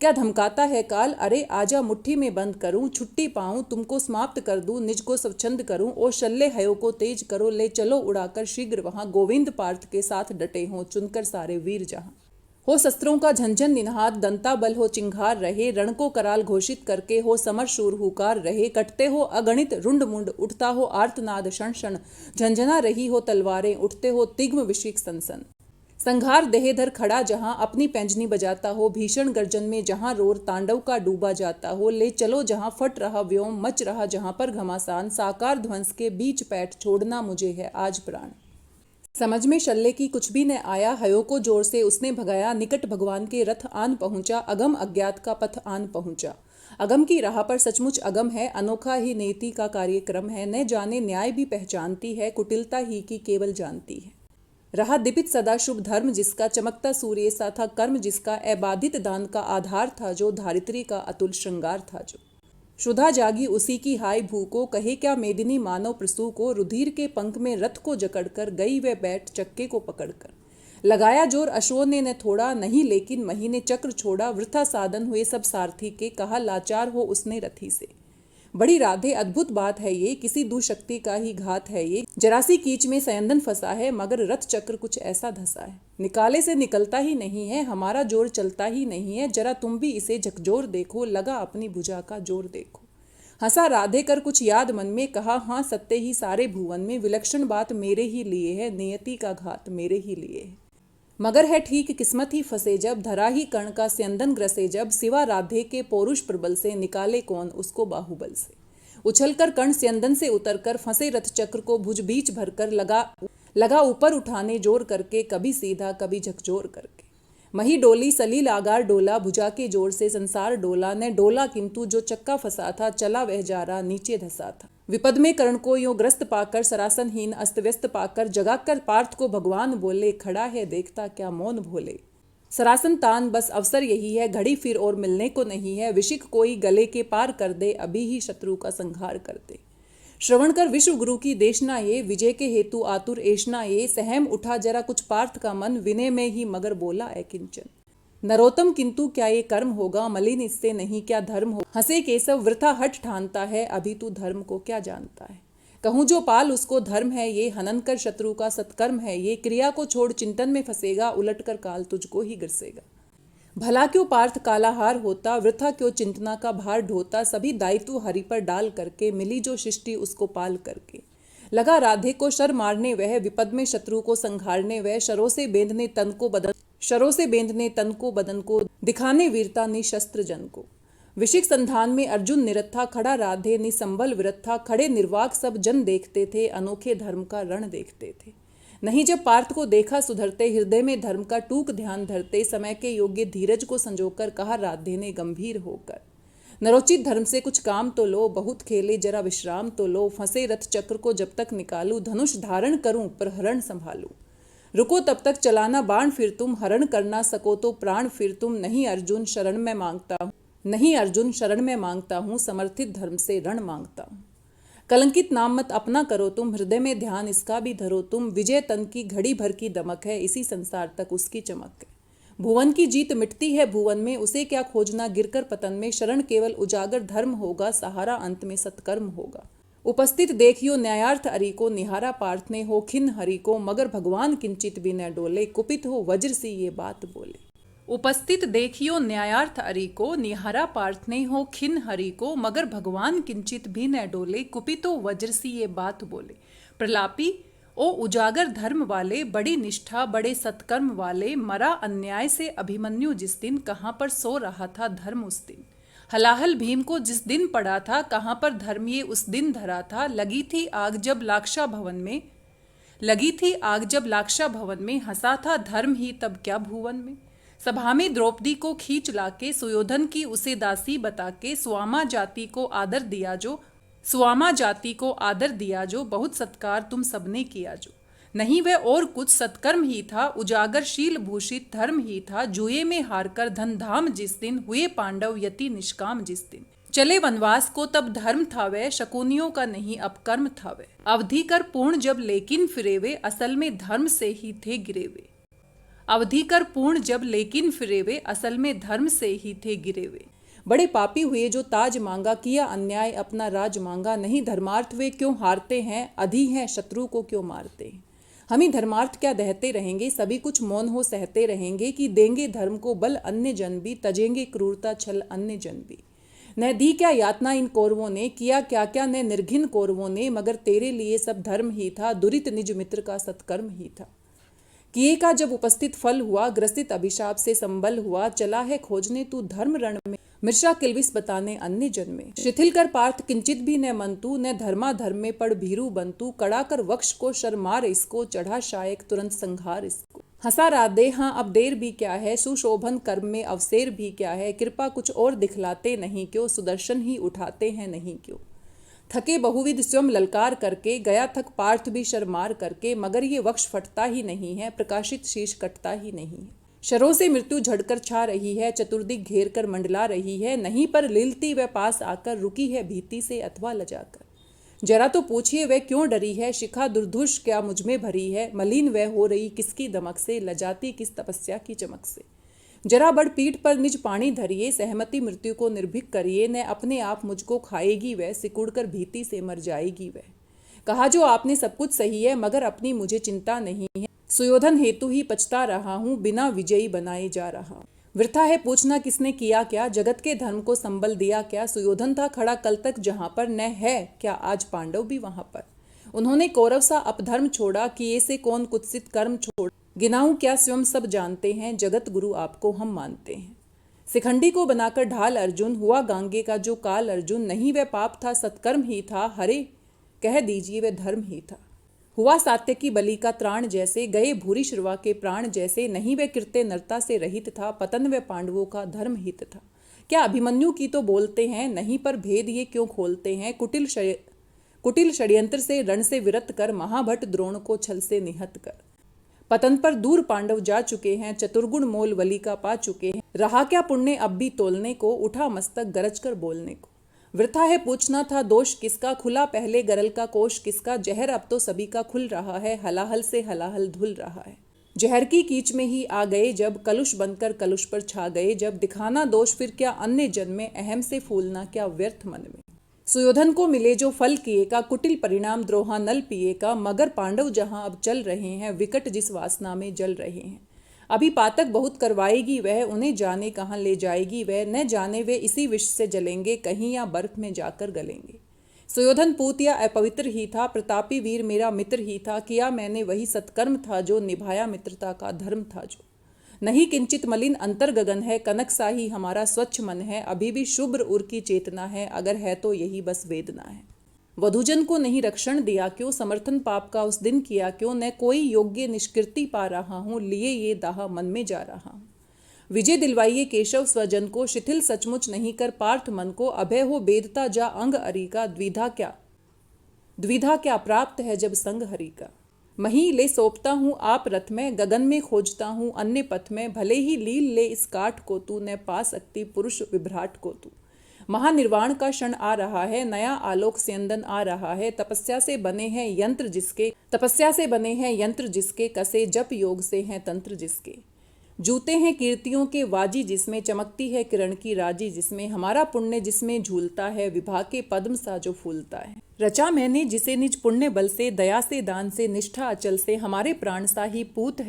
A: क्या धमकाता है काल, अरे आजा मुट्ठी में बंद करूं, छुट्टी पाऊं तुमको समाप्त कर दूं, निज को स्वच्छंद करूं। ओ शल्य हयो को तेज करो, ले चलो उड़ाकर शीघ्र वहां, गोविंद पार्थ के साथ डटे हों चुनकर सारे वीर जहां। हो शस्त्रों का झंझन निनहाद, दंता बल हो चिंघार रहे, रण को कराल घोषित करके हो समर शूर हुकार रहे। कटते हो अगणित रुंड मुंड, उठता हो आर्तनाद क्षण क्षण, झंझना रही हो तलवारें, उठते हो तिग्म विशिक सनसन। संघार देहधर खड़ा जहां, अपनी पैंजनी बजाता हो, भीषण गर्जन में जहां रोर तांडव का डूबा जाता हो। ले चलो जहां फट रहा व्योम, मच रहा जहां पर घमासान, साकार ध्वंस के बीच पैठ छोड़ना मुझे है आज प्राण। समझ में शल्य की कुछ भी न आया, हयो को जोर से उसने भगाया, निकट भगवान के रथ आन पहुंचा, अगम अज्ञात का पथ आन पहुंचा। अगम की राह पर सचमुच अगम है, अनोखा ही नीति का कार्यक्रम है, न जाने न्याय भी पहचानती है, कुटिलता ही की केवल जानती है। रहा दीपित सदा शुभ धर्म जिसका, चमकता सूर्य सा था कर्म जिसका, अबाधित दान का आधार था जो, धारित्री का अतुल श्रृंगार था जो। क्षुधा जागी उसी की हाय भू को, कहे क्या मेदिनी मानव प्रसू को, रुधिर के पंख में रथ को जकड़कर गई वे बैठ चक्के को पकड़कर। लगाया जोर अश्वों ने न थोड़ा, नहीं लेकिन महीने चक्र छोड़ा, वृथा साधन हुए सब सारथी के, कहा लाचार हो उसने रथी से। बड़ी राधे अद्भुत बात है ये, किसी दुशक्ति का ही घात है ये, जरासी कीच में सयंदन फंसा है, मगर रथ चक्र कुछ ऐसा धसा है। निकाले से निकलता ही नहीं है, हमारा जोर चलता ही नहीं है, जरा तुम भी इसे झकझोर देखो, लगा अपनी भुजा का जोर देखो। हंसा राधे कर कुछ याद मन में, कहा हाँ सत्य ही सारे भुवन में, विलक्षण बात मेरे ही लिए है, नियति का घात मेरे ही लिए है। मगर है ठीक किस्मत ही फंसे जब, धरा ही कर्ण का स्यंदन ग्रसे जब, सिवा राधे के पौरुष प्रबल से, निकाले कौन उसको बाहुबल से। उछलकर कर्ण स्यंदन से उतरकर, फंसे रथ चक्र को भुज बीच भरकर, लगा ऊपर उठाने जोर करके, कभी सीधा कभी झकझोर करके। मही डोली सलील आगार डोला, भुजा के जोर से संसार डोला, न डोला किंतु जो चक्का फंसा था, चला वह जा रहा नीचे धसा था। विपद में कर्ण को यूं ग्रस्त पाकर, सरासनहीन अस्त व्यस्त पाकर, जगाकर पार्थ को भगवान बोले, खड़ा है देखता क्या मौन भोले। सरासन तान बस अवसर यही है, घड़ी फिर और मिलने को नहीं है, विशिक कोई गले के पार कर दे, अभी ही शत्रु का संहार कर दे। श्रवण कर विश्व गुरु की देशना ये, विजय के हेतु आतुर ऐशना ये, सहम उठा जरा कुछ पार्थ का मन, विनय में ही मगर बोला अकिंचन। नरोत्तम किंतु क्या ये कर्म होगा, मलिन इससे नहीं क्या धर्म हो। हंसे केशव वृथा हट ठानता है, अभी तू धर्म को क्या जानता है। कहूँ जो पाल उसको धर्म है ये, हनन कर शत्रु का सत्कर्म है ये, क्रिया को छोड़ चिंतन में फंसेगा, उलट कर काल तुझको ही गिरसेगा। भला क्यों पार्थ कालाहार होता, वृथा क्यों चिंतना का भार ढोता, सभी दायित्व हरि पर डाल करके, मिली जो सृष्टि उसको पाल करके। लगा राधे को शर मारने वह, विपद में शत्रु को संघारने वह, शरों से बेंधने तन को बदन को, दिखाने वीरता निशस्त्र जन को। विशिक संधान में अर्जुन निरथा, खड़ा राधे निसंबल विरथा, खड़े निर्वाक सब जन देखते थे, अनोखे धर्म का रण देखते थे। नहीं जब पार्थ को देखा सुधरते, हृदय में धर्म का टूक ध्यान धरते, समय के योग्य धीरज को संजोकर कहा राधे ने गंभीर होकर, नरोचित धर्म से कुछ काम तो लो, बहुत खेले जरा विश्राम तो लो, फंसे रथ चक्र को जब तक निकालूं, धनुष धारण करूं प्रहरण संभालूं। रुको तब तक चलाना बाण फिर तुम, हरण करना सको तो प्राण फिर तुम, नहीं अर्जुन शरण में मांगता हूँ, समर्थित धर्म से रण मांगता हूँ। कलंकित नाम मत अपना करो तुम, हृदय में ध्यान इसका भी धरो तुम, विजय तन की घड़ी भर की दमक है, इसी संसार तक उसकी चमक है। भुवन की जीत मिटती है भुवन में, उसे क्या खोजना गिरकर पतन में, शरण केवल उजागर धर्म होगा, सहारा अंत में सत्कर्म होगा। उपस्थित देखियो न्यायार्थ अरि को, निहारा पार्थ ने हो खिन्न हरि को, मगर भगवान किंचित भी न डोले, कुपित हो वज्र सी ये बात बोले। उपस्थित देखियो न्यायार्थ अरि को, निहारा पार्थ ने हो खिन्न हरि को, मगर भगवान किंचित भी न डोले, कुपितो वज्र सी ये बात बोले। प्रलापी ओ उजागर धर्म वाले, बड़ी निष्ठा बड़े सत्कर्म वाले, मरा अन्याय से अभिमन्यु जिस दिन, कहाँ पर सो रहा था धर्म उस दिन। हलाहल भीम को जिस दिन पड़ा था, कहाँ पर धर्म ये उस दिन धरा था, लगी थी आग जब लाक्षा भवन में, हंसा था धर्म ही तब क्या भुवन में। सभा में द्रौपदी को खींच लाके, सुयोधन की उसे दासी बता के, स्वामा जाति को आदर दिया जो, बहुत सत्कार तुम सबने किया जो। नहीं वह और कुछ सत्कर्म ही था, उजागर शील भूषित धर्म ही था, जुए में हारकर धन धाम जिस दिन, हुए पांडव यति निष्काम जिस दिन। चले वनवास को तब धर्म था वह, शकुनियों का नहीं अब कर्म था वह। अवधि कर पूर्ण जब लेकिन फिरे वे, असल में धर्म से ही थे गिरे वे। बड़े पापी हुए जो ताज मांगा, किया अन्याय अपना राज मांगा, नहीं धर्मार्थ वे क्यों हारते हैं, अधि हैं शत्रु को क्यों मारते हैं। हम ही धर्मार्थ क्या दहते रहेंगे, सभी कुछ मौन हो सहते रहेंगे, कि देंगे धर्म को बल अन्य जन भी, तजेंगे क्रूरता छल अन्य जन भी। न दी क्या यातना इन कौरवों ने, किया क्या क्या न निर्घिन कौरवों ने, मगर तेरे लिए सब धर्म ही था, दुरित निज मित्र का सत्कर्म ही था। किए का जब उपस्थित फल हुआ, ग्रसित अभिशाप से संबल हुआ, चला है खोजने तू धर्म रण में, मिर्शा किलविस बताने अन्य जन में। शिथिल कर पार्थ किंचित भी न मंतु, न धर्म में पड़ भीरू बंतु, कड़ा कर वक्ष को शर्मार इसको, चढ़ा शायक तुरंत संहार इसको। हंसा राधे हाँ अब देर भी क्या है, सुशोभन कर्म में अवसेर भी क्या है, कृपा कुछ और दिखलाते नहीं क्यों, सुदर्शन ही उठाते हैं नहीं क्यों। थके बहुविध स्वयं ललकार करके, गया थक पार्थ भी शर्मार करके, मगर ये वक्ष फटता ही नहीं है, प्रकाशित शीश कटता ही नहीं है। शरों से मृत्यु झड़कर छा रही है, चतुर्दिक घेर कर मंडला रही है, नहीं पर लीलती वह पास आकर, रुकी है भीति से अथवा लजाकर। जरा तो पूछिए वह क्यों डरी है, शिखा दुर्धुष क्या मुझ में भरी है, मलिन वह हो रही किसकी दमक से, लजाती किस तपस्या की चमक से। जरा बड़ पीठ पर निज पानी धरिए, सहमति मृत्यु को निर्भीक करिए, न अपने आप मुझको खाएगी वह, सिकुड़कर भीति से मर जाएगी वह। कहा जो आपने सब कुछ सही है, मगर अपनी मुझे चिंता नहीं है, सुयोधन हेतु ही पछता रहा हूँ, बिना विजयी बनाए जा रहा। वृथा है पूछना किसने किया क्या, जगत के धर्म को संबल दिया क्या, सुयोधन था खड़ा कल तक जहाँ पर, न है क्या आज पांडव भी वहाँ पर। उन्होंने कौरव सा अपधर्म छोड़ा, किए से कौन कुत्सित कर्म छोड़, गिनाऊं क्या स्वयं सब जानते हैं, जगत गुरु आपको हम मानते हैं। शिखंडी को बनाकर ढाल अर्जुन, हुआ गांगे का जो काल अर्जुन, नहीं वह पाप था सत्कर्म ही था, हरे कह दीजिए वह धर्म ही था। हुआ सात्य की बलि का त्राण जैसे, गए भूरी श्रवा के प्राण जैसे, नहीं वह कृत्य नरता से रहित था, पतन वह पांडवों का धर्म हित था। क्या अभिमन्यु की तो बोलते हैं, नहीं पर भेद ये क्यों खोलते हैं, कुटिल षड्यंत्र से रण से विरत कर, महाभट द्रोण को छल से निहत कर। पतन पर दूर पांडव जा चुके हैं, चतुर्गुण मोल बलि का पा चुके हैं, रहा क्या पुण्य अब भी तोलने को, उठा मस्तक गरज कर बोलने को। वृथा है पूछना था दोष किसका, खुला पहले गरल का कोष किसका, जहर अब तो सभी का खुल रहा है, हलाहल से हलाहल धुल रहा है। जहर की कीच में ही आ गए जब, कलुष बनकर कलुष पर छा गए जब, दिखाना दोष फिर क्या अन्य जन में, अहम से फूलना क्या व्यर्थ मन में। सुयोधन को मिले जो फल किए का, कुटिल परिणाम द्रोहा नल पिए का। मगर पांडव जहां अब चल रहे हैं, विकट जिस वासना में जल रहे हैं। अभी पातक बहुत करवाएगी वह, उन्हें जाने कहाँ ले जाएगी वह। न जाने वे इसी विष से जलेंगे, कहीं या बर्फ में जाकर गलेंगे। सुयोधन पूत या अपवित्र ही था, प्रतापी वीर मेरा मित्र ही था। किया मैंने वही सत्कर्म था जो, निभाया मित्रता का धर्म था जो। नहीं किंचित मलिन अंतर गगन है, कनक सा ही हमारा स्वच्छ मन है। अभी भी शुभ्र उर की चेतना है, अगर है तो यही बस वेदना है। वधूजन को नहीं रक्षण दिया क्यों, समर्थन पाप का उस दिन किया क्यों। न कोई योग्य निष्कृति पा रहा हूँ, लिए ये दाह मन में जा रहा हूँ। विजय दिलवाइए केशव स्वजन को, शिथिल सचमुच नहीं कर पार्थ मन को। अभय हो बेदता जा अंग अरी का, द्विधा क्या प्राप्त है जब संग हरि का। मही ले सौंपता हूँ आप रथ में, गगन में खोजता हूँ अन्य पथ में। भले ही लील ले इस काठ को तू, न पा सकती पुरुष विभ्राट को तू। महानिर्वाण का क्षण आ रहा है, नया आलोक स्यंदन आ रहा है। तपस्या से बने हैं यंत्र जिसके, कसे जप योग से हैं तंत्र जिसके। जूते हैं कीर्तियों के वाजी जिसमें, चमकती है किरण की राजी जिसमें। हमारा पुण्य जिसमें झूलता है, विभा के पद्म सा जो फूलता है। रचा मैंने जिसे निज पुण्य बल से, दया से दान से निष्ठा अचल से। हमारे प्राण सा ही पूत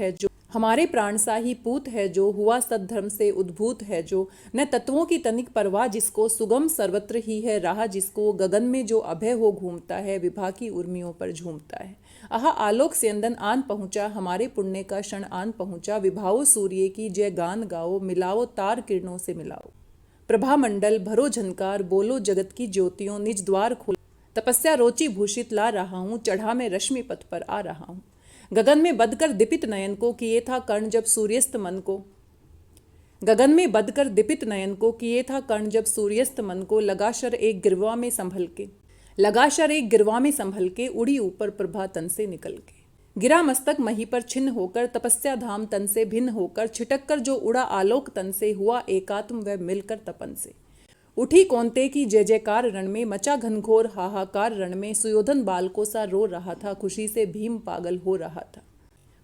A: है जो, हुआ सद्धर्म से उद्भूत है जो। न तत्वों की तनिक परवाह जिसको, सुगम सर्वत्र ही है राह जिसको। गगन में जो अभय हो घूमता है, विभा की उर्मियों पर झूमता है। आहा आलोक स्यंदन आन पहुंचा, हमारे पुण्य का क्षण आन पहुंचा। विभाओ सूर्य की जय गान गाओ, मिलाओ तार किरणों से मिलाओ। प्रभा मंडल भरो झनकार, बोलो जगत की ज्योतियों निज द्वार खोलो। तपस्या रोचि भूषित ला रहा हूँ, चढ़ा मैं रश्मि पथ पर आ रहा हूँ। गगन में बदकर दीपित नयन को, किए था कर्ण जब सूर्यास्त मन को। गगन में बदकर दीपित नयन को, किए था कर्ण जब सूर्यास्त मन को। लगा शर एक गिरवा में संभल के, उड़ी ऊपर प्रभा तन से निकल के। गिरा मस्तक मही पर छिन्न होकर, तपस्या धाम तन से भिन्न होकर। छिटक कर जो उड़ा आलोक तन से, हुआ एकात्म वह मिलकर तपन से। उठी कौंते की जय जयकार रण में, मचा घनघोर हाहाकार रण में। सुयोधन बालकों सा रो रहा था, खुशी से भीम पागल हो रहा था।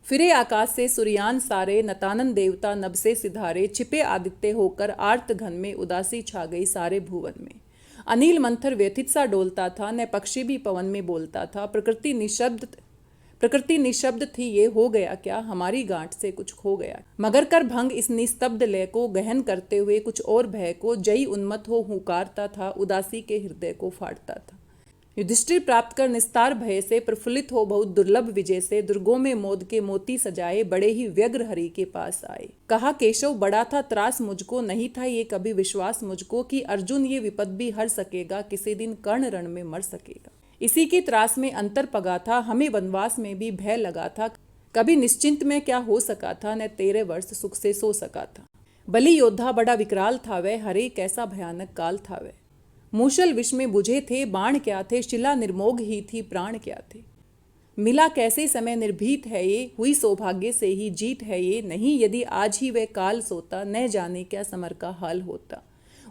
A: फिरे आकाश से सूर्यान सारे, नतानन देवता नभ से सिधारे। छिपे आदित्य होकर आर्त घन में, उदासी छा गई सारे भुवन में। अनिल मंथर व्यथित सा डोलता था, न पक्षी भी पवन में बोलता था। प्रकृति निशब्द थी, ये हो गया क्या, हमारी गांठ से कुछ खो गया। मगर कर भंग इस निस्तब्ध लय को, गहन करते हुए कुछ और भय को। जयी उन्मत्त हो हुंकारता था, उदासी के हृदय को फाड़ता था। युधिष्ठिर प्राप्त कर निस्तार भय से, प्रफुल्लित हो बहुत दुर्लभ विजय से। दुर्गों में मोद के मोती सजाए, बड़े ही व्यग्र हरि के पास आए। कहा केशव बड़ा था त्रास मुझको, नहीं था ये कभी विश्वास मुझको। कि अर्जुन ये विपद भी हर सकेगा, किसी दिन कर्ण रण में मर सकेगा। इसी के त्रास में अंतर पगा था, हमें वनवास में भी भय लगा था। कभी निश्चिंत में क्या हो सका था, न 13 वर्ष सुख से सो सका था। बलि योद्धा बड़ा विकराल था वह, हरे कैसा भयानक काल था वह। मूषल विष में बुझे थे बाण क्या थे, शिला निर्मोग ही थी प्राण क्या थे। मिला कैसे समय निर्भीत है ये, हुई सौभाग्य से ही जीत है ये। नहीं यदि आज ही वह काल सोता, न जाने क्या समर का हाल होता।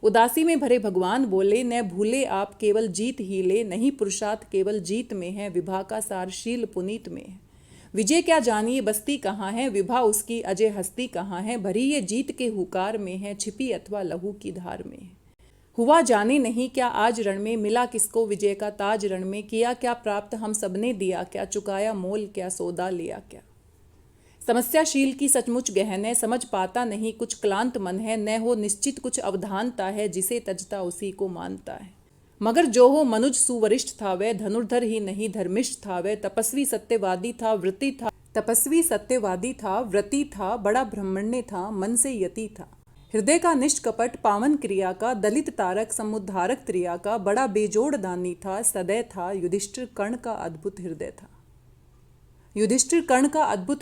A: उदासी में भरे भगवान बोले, न भूले आप केवल जीत ही ले। नहीं पुरुषार्थ केवल जीत में है, विभा का सार शील पुनीत में है। विजय क्या जानिए बस्ती कहाँ है, विभा उसकी अजय हस्ती कहाँ है। भरी ये जीत के हुकार में है, छिपी अथवा लहू की धार में है। हुआ जाने नहीं क्या आज रण में, मिला किसको विजय का ताज रण में। किया क्या प्राप्त हम सबने दिया क्या, चुकाया मोल क्या सौदा लिया क्या। समस्याशील की सचमुच गहन है, समझ पाता नहीं कुछ क्लांत मन है। न हो निश्चित कुछ अवधानता है, जिसे तजता उसी को मानता है। मगर जो हो मनुज सुवरिष्ठ था वह, धनुर्धर ही नहीं धर्मिष्ठ था वह। तपस्वी सत्यवादी था व्रती था, बड़ा ब्रह्मण्य था मन से यति था। हृदय का निष्कपट पावन क्रिया का, दलित तारक समुद्धारक त्रिया का। बड़ा बेजोड़ दानी था सदैव था, युधिष्ठिर कर्ण का अद्भुत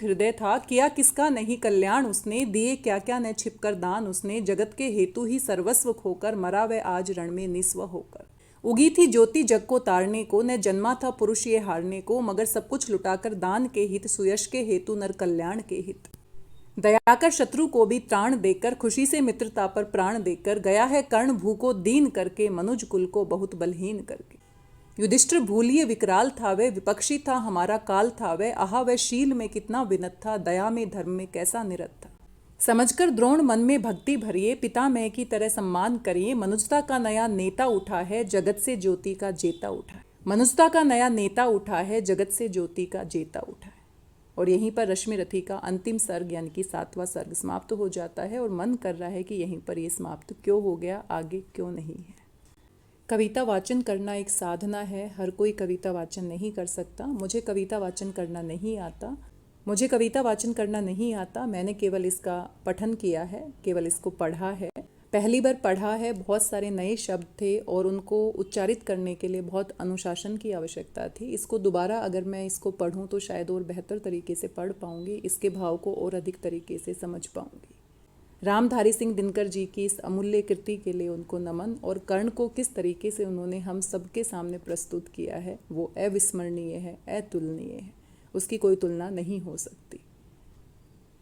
A: हृदय था। किया किसका नहीं कल्याण उसने, दिए क्या क्या न छिपकर दान उसने। जगत के हेतु ही सर्वस्व खोकर, मरा वह आज रण में निस्व होकर। उगी थी ज्योति जग को तारने को, न जन्मा था पुरुष ये हारने को। मगर सब कुछ लुटाकर दान के हित, सुयश के हेतु नर कल्याण के हित। दया कर शत्रु को भी त्राण देकर, खुशी से मित्रता पर प्राण देकर। गया है कर्ण भू को दीन करके, मनुज कुल को बहुत बलहीन करके। युधिष्ठिर भूलिए विकराल था वह, विपक्षी था हमारा काल था वह। आहा वह शील में कितना विनत था, दया में धर्म में कैसा निरत था। समझकर द्रोण मन में भक्ति भरिए, पितामह की तरह सम्मान करिए। मनुष्यता का नया नेता उठा है, जगत से ज्योति का जेता उठा है। मनुष्यता का नया नेता उठा है, जगत से ज्योति का जेता उठा है। और यहीं पर रश्मि रथी का अंतिम सर्ग यानी कि 7वां सर्ग समाप्त हो जाता है। और मन कर रहा है कि यहीं पर ये समाप्त क्यों हो गया, आगे क्यों नहीं है। कविता वाचन करना एक साधना है। हर कोई कविता वाचन नहीं कर सकता। मुझे कविता वाचन करना नहीं आता। मैंने केवल इसका पठन किया है, केवल इसको पढ़ा है। पहली बार पढ़ा है, बहुत सारे नए शब्द थे और उनको उच्चारित करने के लिए बहुत अनुशासन की आवश्यकता थी। इसको दोबारा अगर मैं इसको पढूं तो शायद और बेहतर तरीके से पढ़ पाऊंगी, इसके भाव को और अधिक तरीके से समझ पाऊंगी। रामधारी सिंह दिनकर जी की इस अमूल्य कृति के लिए उनको नमन। और कर्ण को किस तरीके से उन्होंने हम सबके सामने प्रस्तुत किया है वो अविस्मरणीय है, अतुलनीय है। उसकी कोई तुलना नहीं हो सकती।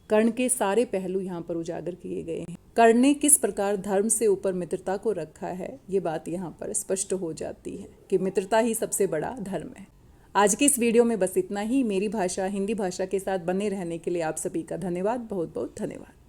A: कर्ण के सारे पहलू यहाँ पर उजागर किए गए हैं। कर्ण ने किस प्रकार धर्म से ऊपर मित्रता को रखा है, ये बात यहाँ पर स्पष्ट हो जाती है कि मित्रता ही सबसे बड़ा धर्म है। आज की इस वीडियो में बस इतना ही। मेरी भाषा हिंदी भाषा के साथ बने रहने के लिए आप सभी का धन्यवाद, बहुत बहुत धन्यवाद।